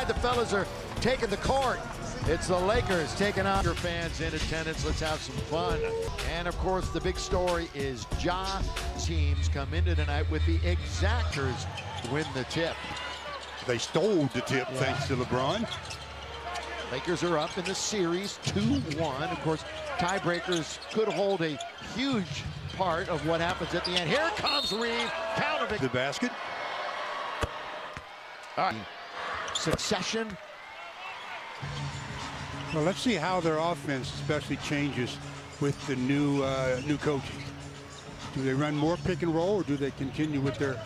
outside. The fellas are taking the court. It's the Lakers taking on your fans in attendance. Let's have some fun. And of course, the big story is Ja teams come into tonight with the exactors win the tip. They stole the tip thanks to LeBron. Lakers are up in the series 2-1. Of course, tiebreakers could hold a huge part of what happens at the end. Here comes Reed, counter The basket. All right. Succession. Well, let's see how their offense especially changes with the new coaching. Do they run more pick and roll, or do they continue with their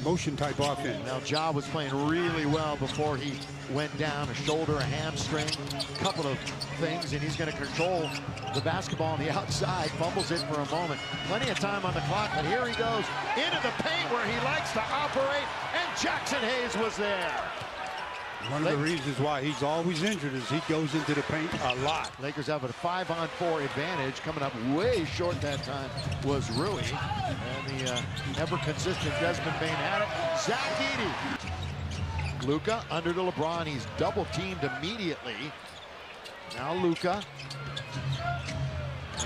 motion type offense? Now, Ja was playing really well before he went down, a shoulder, a hamstring, a couple of things, and he's going to control the basketball on the outside, fumbles it for a moment. Plenty of time on the clock, but here he goes into the paint where he likes to operate, and Jackson Hayes was there. One of the reasons why he's always injured is he goes into the paint a lot. Lakers have a 5-on-4 advantage. Coming up way short that time was Rui. And the ever-consistent Desmond Bain had it. Zach Edey. Luka under to LeBron. He's double-teamed immediately. Now Luka,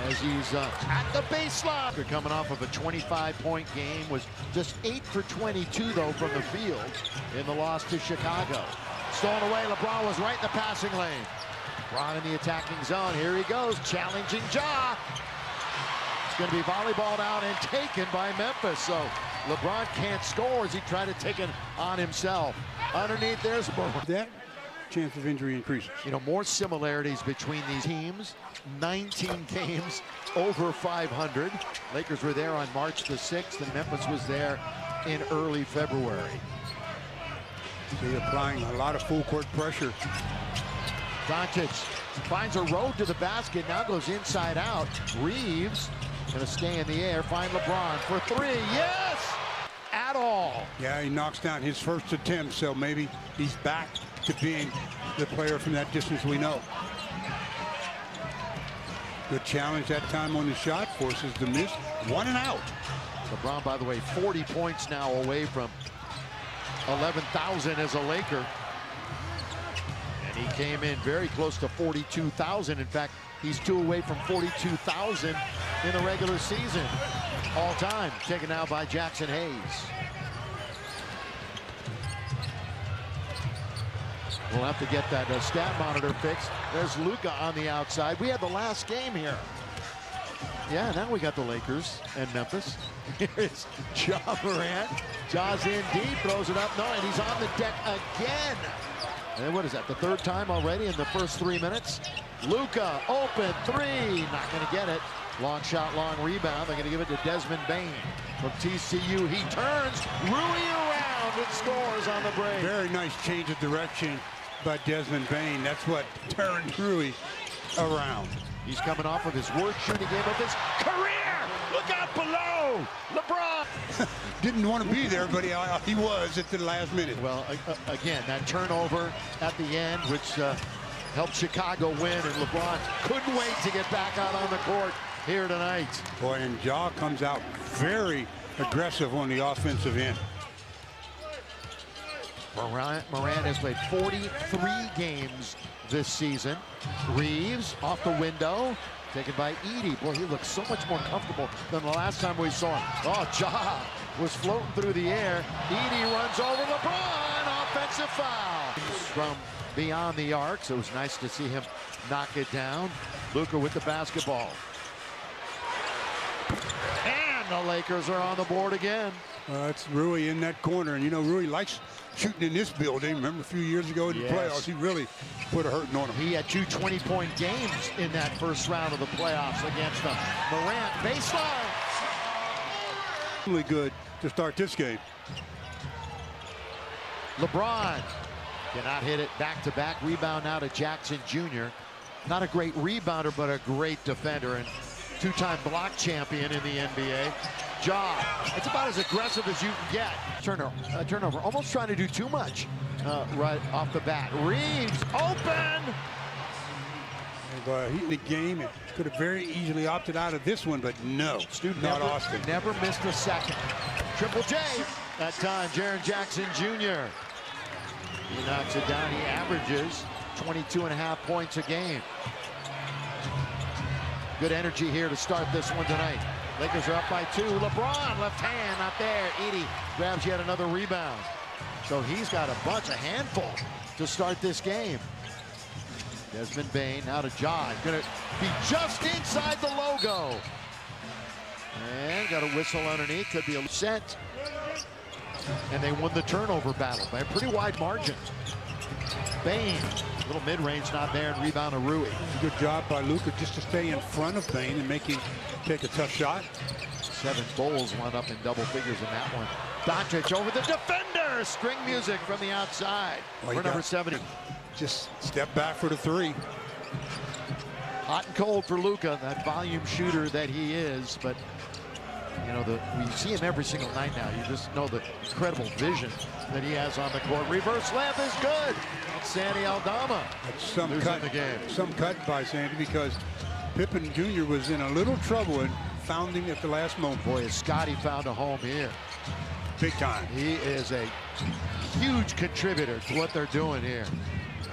as he's at the baseline. Coming off of a 25-point game, was just 8 for 22, though, from the field in the loss to Chicago. Stolen away, LeBron was right in the passing lane. LeBron in the attacking zone, here he goes, challenging Ja. It's going to be volleyballed out and taken by Memphis, so LeBron can't score as he tried to take it on himself. Underneath there's that chance of injury increases. You know, more similarities between these teams. 19 games over 500. Lakers were there on March the 6th, and Memphis was there in early February. They're applying a lot of full court pressure. Doncic finds a road to the basket, now goes inside out. Reeves gonna stay in the air, find LeBron for three, yes! At all. Yeah, he knocks down his first attempt, so maybe he's back to being the player from that distance we know. Good challenge that time on the shot, forces the miss, 1 and out. LeBron, by the way, 40 points now away from 11,000 as a Laker. And he came in very close to 42,000. In fact, he's 2 away from 42,000 in the regular season. All time, taken now by Jackson Hayes. We'll have to get that stat monitor fixed. There's Luka on the outside. We had the last game here. Yeah, now we got the Lakers and Memphis. Here's Ja Morant. Ja's in deep, throws it up. No, and he's on the deck again. And what is that, the 3rd time already in the first 3 minutes? Luka, open three, not going to get it. Long shot, long rebound. They're going to give it to Desmond Bain from TCU. He turns Rui around and scores on the break. Very nice change of direction by Desmond Bain. That's what turned Rui around. He's coming off of his worst shooting game of his career. Look out below. LeBron. Didn't want to be there, but he was at the last minute. Well, again, that turnover at the end, which helped Chicago win, and LeBron couldn't wait to get back out on the court here tonight. Boy, and Ja comes out very aggressive on the offensive end. Morant has played 43 games this season. Reeves off the window, taken by Edey. Boy, he looks so much more comfortable than the last time we saw him. Oh, Ja was floating through the air. Edey runs over LeBron, offensive foul. From beyond the arc, so it was nice to see him knock it down. Luka with the basketball. And the Lakers are on the board again. It's Rui in that corner, and you know Rui likes shooting in this building. Remember a few years ago in the playoffs, he really put a hurting on him. He had 2 20-point games in that first round of the playoffs against them. Morant, baseline. Really good to start this game. LeBron cannot hit it back-to-back. Rebound now to Jackson Jr. Not a great rebounder, but a great defender, and 2-time block champion in the NBA. Ja, it's about as aggressive as you can get. Turnover, almost trying to do too much right off the bat. Reeves, open! He in the game, could have very easily opted out of this one, but no, not Austin. Never missed a second. Triple J, that time, Jaren Jackson Jr. He knocks it down. He averages 22.5 points a game. Good energy here to start this one tonight. Lakers are up by 2. LeBron, left hand, not there. Edey grabs yet another rebound. So he's got a handful to start this game. Desmond Bane now to Ja. Gonna be just inside the logo. And got a whistle underneath. Could be a set. And they won the turnover battle by a pretty wide margin. Bane, little mid-range not there, and rebound to Rui. Good job by Luka just to stay in front of Bane and make him take a tough shot. 7 Bulls wound up in double figures in that one. Doncic over the defender. String music from the outside for number 70. Just step back for the 3. Hot and cold for Luka, that volume shooter that he is, but you know, we see him every single night now. You just know the incredible vision that he has on the court. Reverse layup is good. That's Sandy Aldama. That's some cut by Sandy, because Pippen Jr. was in a little trouble and found him at the last moment. Boy, has Scotty found a home here. Big time. He is a huge contributor to what they're doing here.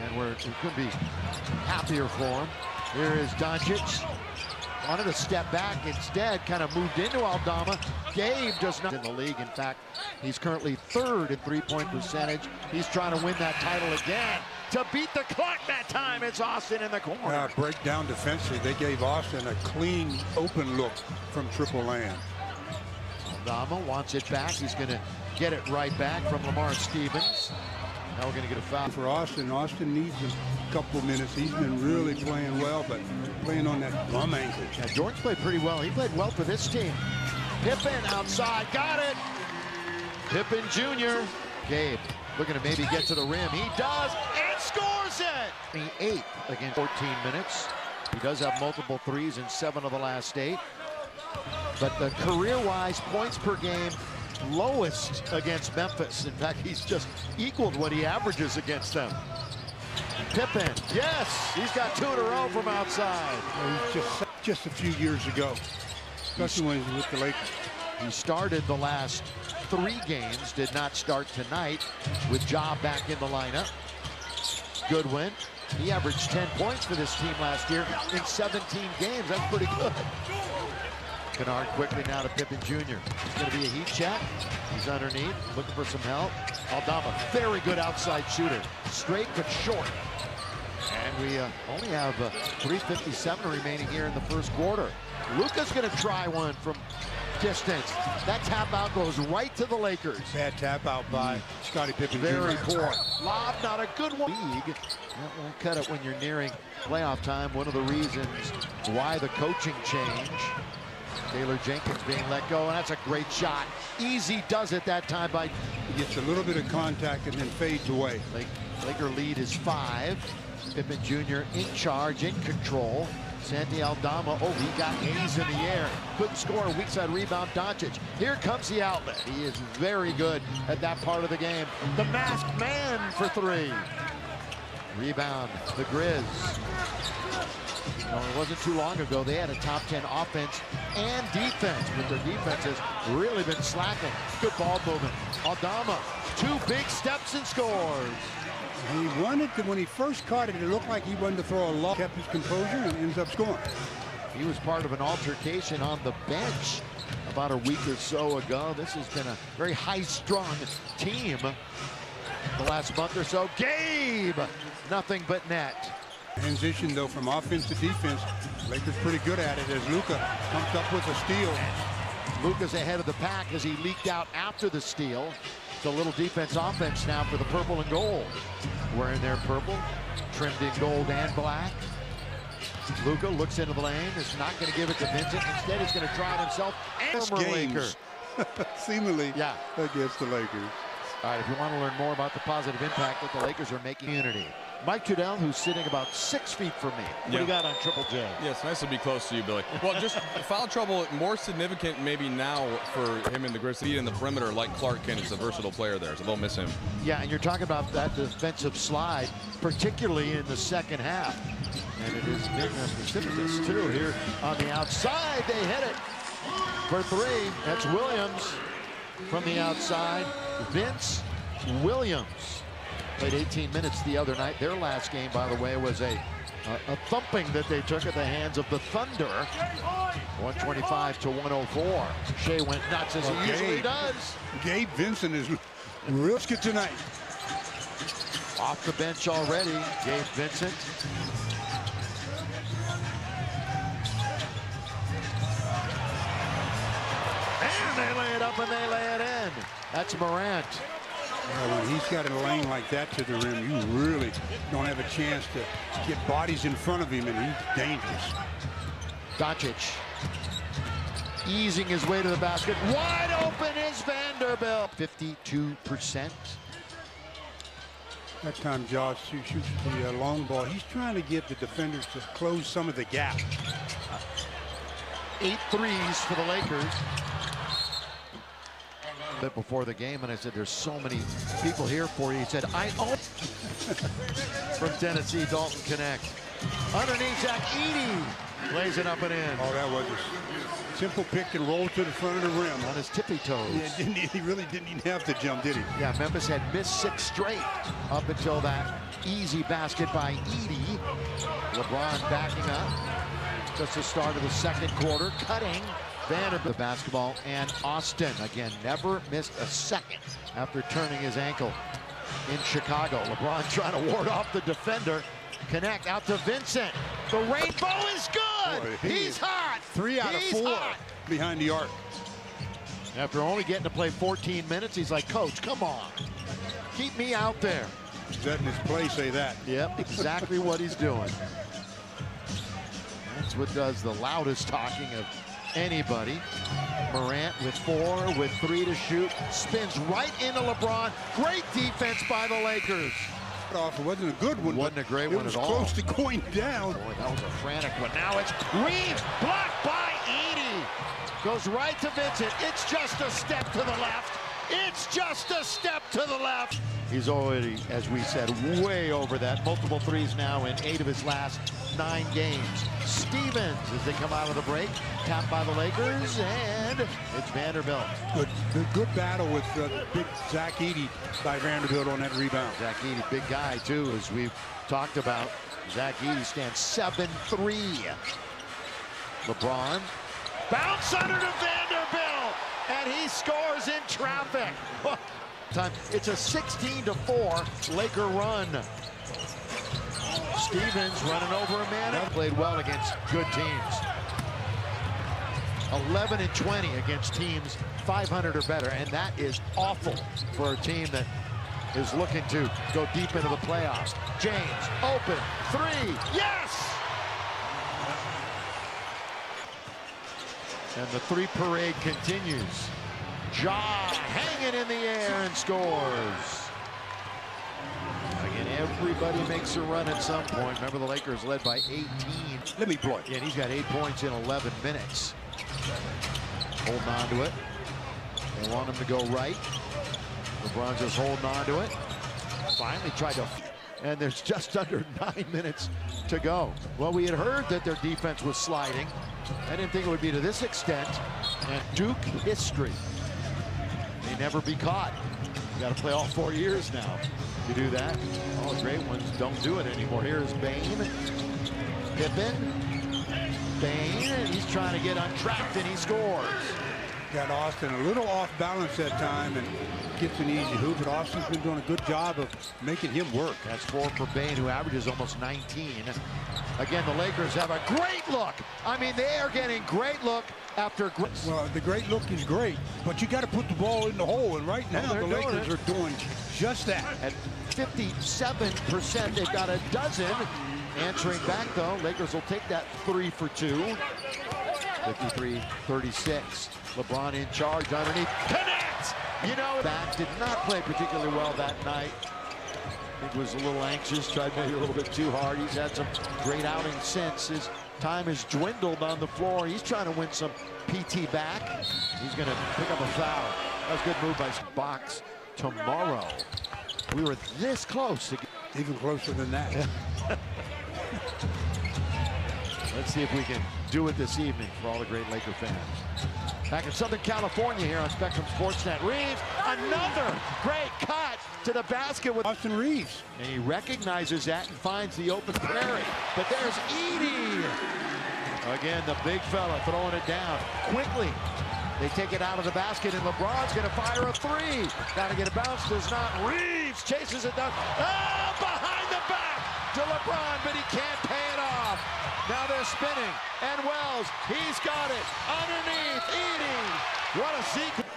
And we couldn't be happier for him. Here is Doncic. Wanted to step back, instead kind of moved into Aldama. Gabe does not in the league. In fact, he's currently 3rd in three-point percentage. He's trying to win that title again. To beat the clock that time, it's Austin in the corner. Breakdown defensively. They gave Austin a clean, open look from triple land. Aldama wants it back. He's going to get it right back from Lamar Stevens. Now we're going to get a foul. For Austin, Austin needs a couple minutes. He's been really playing well, but playing on that bum ankle. Yeah, Jordan's played pretty well. He played well for this team. Pippen outside, got it. Pippen Jr. Gabe looking to maybe get to the rim. He does, and scores it. The 8th against 14 minutes. He does have multiple threes in 7 of the last 8. But the career-wise points per game, lowest against Memphis. In fact, he's just equaled what he averages against them. Pippen, yes, he's got 2 in a row from outside. He's just a few years ago, especially when he was with the Lakers. He started the last 3 games, did not start tonight with Ja back in the lineup. Goodwin, he averaged 10 points for this team last year in 17 games. That's pretty good. Kennard quickly now to Pippen Jr. It's going to be a heat check. He's underneath, looking for some help. Aldama, very good outside shooter. Straight but short. And we only have 3:57 remaining here in the first quarter. Luka's going to try one from distance. That tap out goes right to the Lakers. Bad tap out by Scottie Pippen. Very poor. Lob, not a good one. That won't cut it when you're nearing playoff time. One of the reasons why the coaching change. Taylor Jenkins being let go, and that's a great shot. Easy does it that time by... He gets a little bit of contact and then fades away. Laker lead is 5. Pippen Jr. in charge, in control. Santi Aldama, oh, he got A's in the air. Couldn't score, a weak side rebound, Doncic. Here comes the outlet. He is very good at that part of the game. The masked man for 3. Rebound, the Grizz. It wasn't too long ago they had a top 10 offense and defense, but their defense has really been slacking. Good ball movement. Aldama, 2 big steps and scores. He wanted to, when he first caught it, it looked like he wanted to throw a lob, kept his composure, and ends up scoring. He was part of an altercation on the bench about a week or so ago. This has been a very high-strung team the last month or so. Gabe, nothing but net. Transition, though, from offense to defense. Lakers pretty good at it as Luka comes up with a steal. Luka's ahead of the pack as he leaked out after the steal. It's a little defense offense now for the purple and gold. Wearing their purple, trimmed in gold and black. Luka looks into the lane, is not going to give it to Vincent. Instead, he's going to try it himself. And former Laker. Seemingly yeah. Against the Lakers. All right, if you want to learn more about the positive impact that the Lakers are making unity. Mike Trudell, who's sitting about 6 feet from me. What do you got on Triple J? Yeah, it's nice to be close to you, Billy. Well, just foul trouble, more significant maybe now for him in the Grizzlies in the perimeter, like Clark Kent is a versatile player there, so they'll miss him. Yeah, and you're talking about that defensive slide, particularly in the second half. And it has been precipitous, too, here on the outside. They hit it for 3. That's Williams from the outside. Vince Williams. Played 18 minutes the other night. Their last game, by the way, was a thumping that they took at the hands of the Thunder. 125 to 104. Shea went nuts as he usually does. Gabe Vincent is real good tonight. Off the bench already, Gabe Vincent. And they lay it up and they lay it in. That's Morant. Well, when he's got a lane like that to the rim, you really don't have a chance to get bodies in front of him, and he's dangerous. Doncic easing his way to the basket. Wide open is Vanderbilt. 52%. That time Josh shoots the long ball. He's trying to get the defenders to close some of the gap. 8 threes for the Lakers. A bit before the game, and I said, there's so many people here for you. He said, I own. From Tennessee, Dalton Connect. Underneath, Zach Edey lays it up and in. Oh, that was a simple pick and roll to the front of the rim. On his tippy toes. Yeah, he really didn't even have to jump, did he? Yeah, Memphis had missed 6 straight up until that easy basket by Edey. LeBron backing up. Just the start of the second quarter, cutting Vanderbilt basketball, and Austin again never missed a second after turning his ankle in Chicago. LeBron trying to ward off the defender. Connect out to Vincent. The rainbow is good. Boy, He's hot. 3 out of 4 behind the arc. After only getting to play 14 minutes, he's like, Coach, come on. Keep me out there. Letting his play say that. Yep, exactly what he's doing. That's what does the loudest talking of anybody. Morant with 4, with 3 to shoot. Spins right into LeBron. Great defense by the Lakers. It wasn't a good one. Wasn't a great one at all. It was close to going down. Boy, that was a frantic one. Now it's Reeves, blocked by Edey. Goes right to Vincent. It's just a step to the left. It's just a step to the left. He's already, as we said, way over that. Multiple threes now in 8 of his last 9 games. Stevens, as they come out of the break, tapped by the Lakers, and it's Vanderbilt. Good battle with big Zach Edey by Vanderbilt on that rebound. Zach Edey, big guy too, as we've talked about. Zach Edey stands 7'3". LeBron, bounce under to Vanderbilt, and he scores in traffic. It's a 16-4 Laker run. Stevens running over a man. Played well against good teams. 11 and 20 against teams 500 or better, and that is awful for a team that is looking to go deep into the playoffs. James, open, 3, yes! And the 3 parade continues. Ja hanging in the air and scores. Again, everybody makes a run at some point. Remember, the Lakers led by 18. Let me blow. Yeah, and he's got 8 points in 11 minutes. Holding on to it. They want him to go right. LeBron just holding on to it. Finally tried to, and there's just under 9 minutes to go. Well, we had heard that their defense was sliding. I didn't think it would be to this extent. And Duke history may never be caught. You got to play all 4 years now. You do that. All the great ones don't do it anymore. Here's Bane. Pippen. Bane, and he's trying to get untrapped, and he scores. Got Austin a little off balance that time and gets an easy hoop, but Austin's been doing a good job of making him work. That's 4 for Bane, who averages almost 19. Again, the Lakers have a great look. I mean, they are getting great look after great. Well, the great look is great, but you got to put the ball in the hole, and right now the Lakers are doing just that. At 57%, they've got a dozen. Answering back, though, Lakers will take that 3 for 2. 53-36. LeBron in charge underneath. Connect! You know, back did not play particularly well that night. He was a little anxious, tried maybe a little bit too hard. He's had some great outings since. His time has dwindled on the floor. He's trying to win some PT back. He's going to pick up a foul. That was a good move by Box tomorrow. We were this close. Even closer than that. Let's see if we can do it this evening for all the great Laker fans. Back in Southern California here on Spectrum Sportsnet. Reeves, another great cut to the basket with Austin Reeves. And he recognizes that and finds the open prairie. But there's Edey. Again, the big fella throwing it down quickly. They take it out of the basket, and LeBron's going to fire a three. Got to get a bounce, does not. Reeves chases it down. Oh, behind the back to LeBron, but he can't pay it off. Now they're spinning, and Wells, he's got it. Underneath, Edey. What a sequence.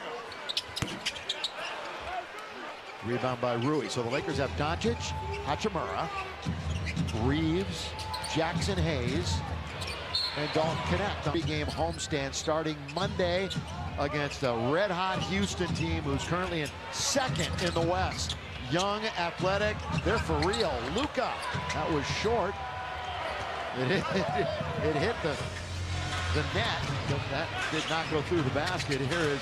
Rebound by Rui. So the Lakers have Doncic, Hachimura, Reeves, Jackson Hayes, and Dalton Knecht. The big game homestand starting Monday against a red-hot Houston team who's currently in second in the West. Young, athletic, they're for real. Luka, that was short. It hit the net, but that did not go through the basket. Here is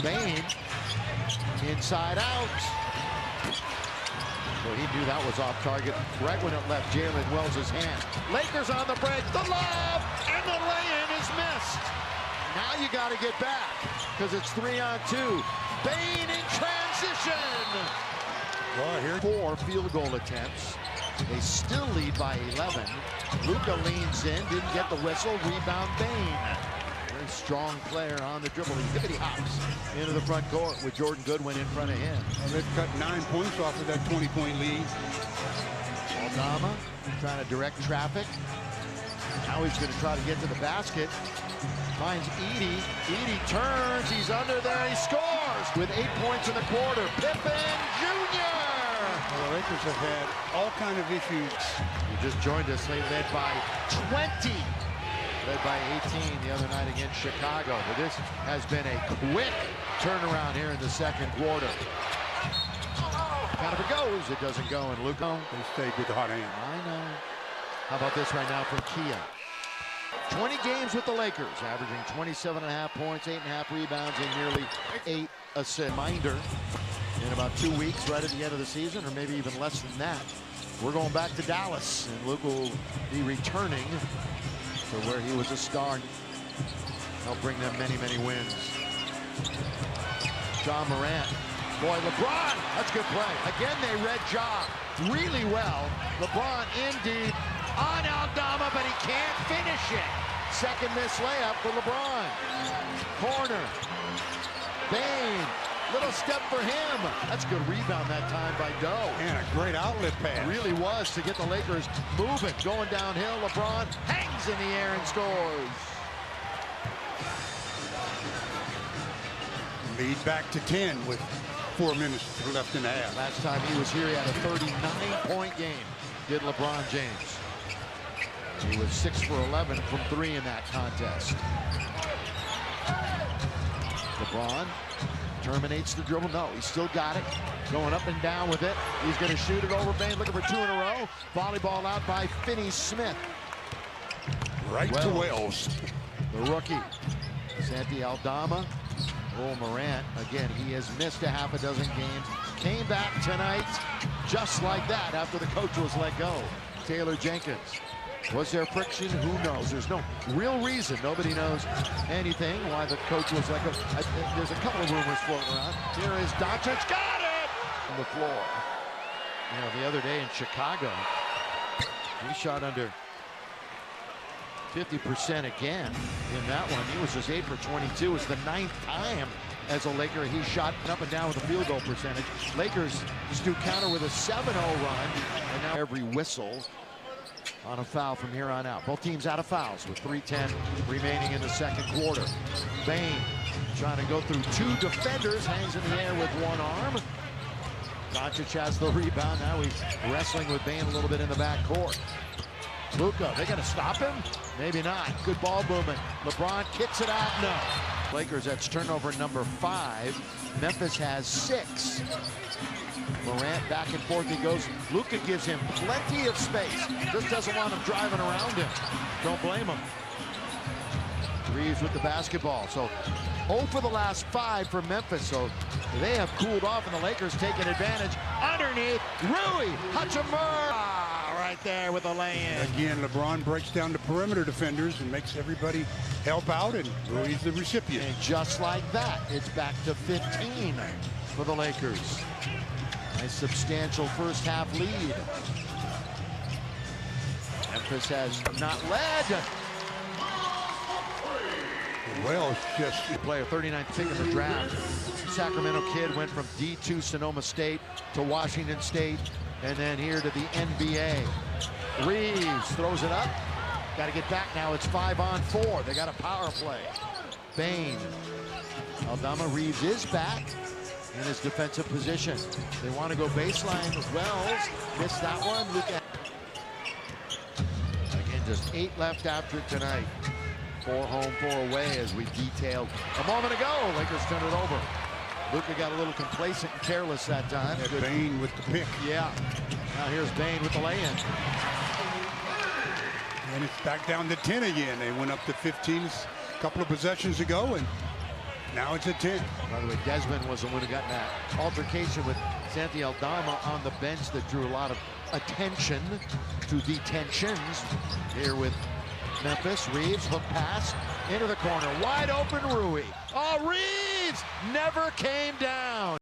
Bane, inside out. Well, he knew that was off target right when it left Jalen Wells' hand. Lakers on the break, the lob, and the lay-in is missed. Now you got to get back, because it's 3-on-2. Bane in transition. Well, here 4 field goal attempts. They still lead by 11. Luka leans in, didn't get the whistle. Rebound Bane. Very strong player on the dribble. He hops into the front court with Jordan Goodwin in front of him. well, they've cut 9 points off of that 20-point lead. Aldama trying to direct traffic. Now he's going to try to get to the basket. Finds Edey. Edey turns. He's under there. He scores with 8 points in the quarter. Pippen Jr. Well, the Lakers have had all kind of issues. You just joined us. They led by 20. Led by 18 the other night against Chicago. But this has been a quick turnaround here in the second quarter. Kind of it goes. It doesn't go. And Luka. They stayed with the hot hand. I know. How about this right now from Kia? 20 games with the Lakers, averaging 27.5 points, 8.5 rebounds, and nearly 8 assists. Reminder, in about 2 weeks, right at the end of the season, or maybe even less than that, we're going back to Dallas, and Luka will be returning to where he was a star. Helped bring them many, many wins. Ja Morant. Boy, LeBron, that's a good play. Again, they read Ja really well. LeBron in deep on Aldama, but he can't finish it. Second missed layup for LeBron. Corner. Bane. Little step for him. That's a good rebound that time by Doe. And a great outlet pass. Really was to get the Lakers moving. Going downhill, LeBron hangs in the air and scores. Lead back to 10 with 4 minutes left in the half. Last time he was here, he had a 39-point game, did LeBron James. He was 6 for 11 from 3 in that contest. LeBron terminates the dribble. No, he's still got it. Going up and down with it. He's going to shoot it over Bane, looking for 2 in a row. Volleyball out by Finney-Smith. Right to Wells. The rookie. Santi Aldama. Oh, Morant, again, he has missed a half a dozen games. Came back tonight just like that after the coach was let go. Taylor Jenkins. Was there friction? Who knows? There's no real reason. Nobody knows anything why the coach was let go. There's a couple of rumors floating around. Here is Doncic. Got it! On the floor. You know, the other day in Chicago, he shot under 50% again in that one. He was just 8 for 22. It's the 9th time as a Laker he shot up and down with a field goal percentage. Lakers just do counter with a 7-0 run, and now every whistle on a foul from here on out. Both teams out of fouls with 3:10 remaining in the second quarter. Bane trying to go through 2 defenders, hangs in the air with 1 arm. Doncic has the rebound. Now he's wrestling with Bane a little bit in the back court. Luka, they gonna stop him? Maybe not. Good ball movement. LeBron kicks it out. No. Lakers, that's turnover number 5. Memphis has 6. Morant back and forth he goes. Luka gives him plenty of space. Just doesn't want him driving around him. Don't blame him. Reeves with the basketball. So 0 for the last 5 for Memphis. So they have cooled off and the Lakers taking advantage. Underneath, Rui Hachimura. Right right there with a lay-in. Again, LeBron breaks down the perimeter defenders and makes everybody help out, and Rui's the recipient. And just like that, it's back to 15 for the Lakers. Nice substantial first half lead. Memphis has not led. Well, it's just Player 39th pick in the draft. Sacramento kid went from D2 Sonoma State to Washington State and then here to the NBA. Reeves throws it up. Got to get back now. It's 5-on-4. They got a power play. Bain. Aldama. Reeves is back in his defensive position. They want to go baseline. Wells missed that one. Look at again, just 8 left after tonight. 4 home, 4 away, as we detailed a moment ago. Lakers turn it over. Luka got a little complacent and careless that time. Good. Bain with the pick. Yeah. Now here's Bain with the lay-in. And it's back down to 10 again. They went up to 15 a couple of possessions ago, and now it's at 10. By the way, Desmond was the one who got in that altercation with Santi Aldama on the bench that drew a lot of attention to detentions here with Memphis. Reeves, hook pass into the corner, wide open Rui. Oh, Reeves never came down.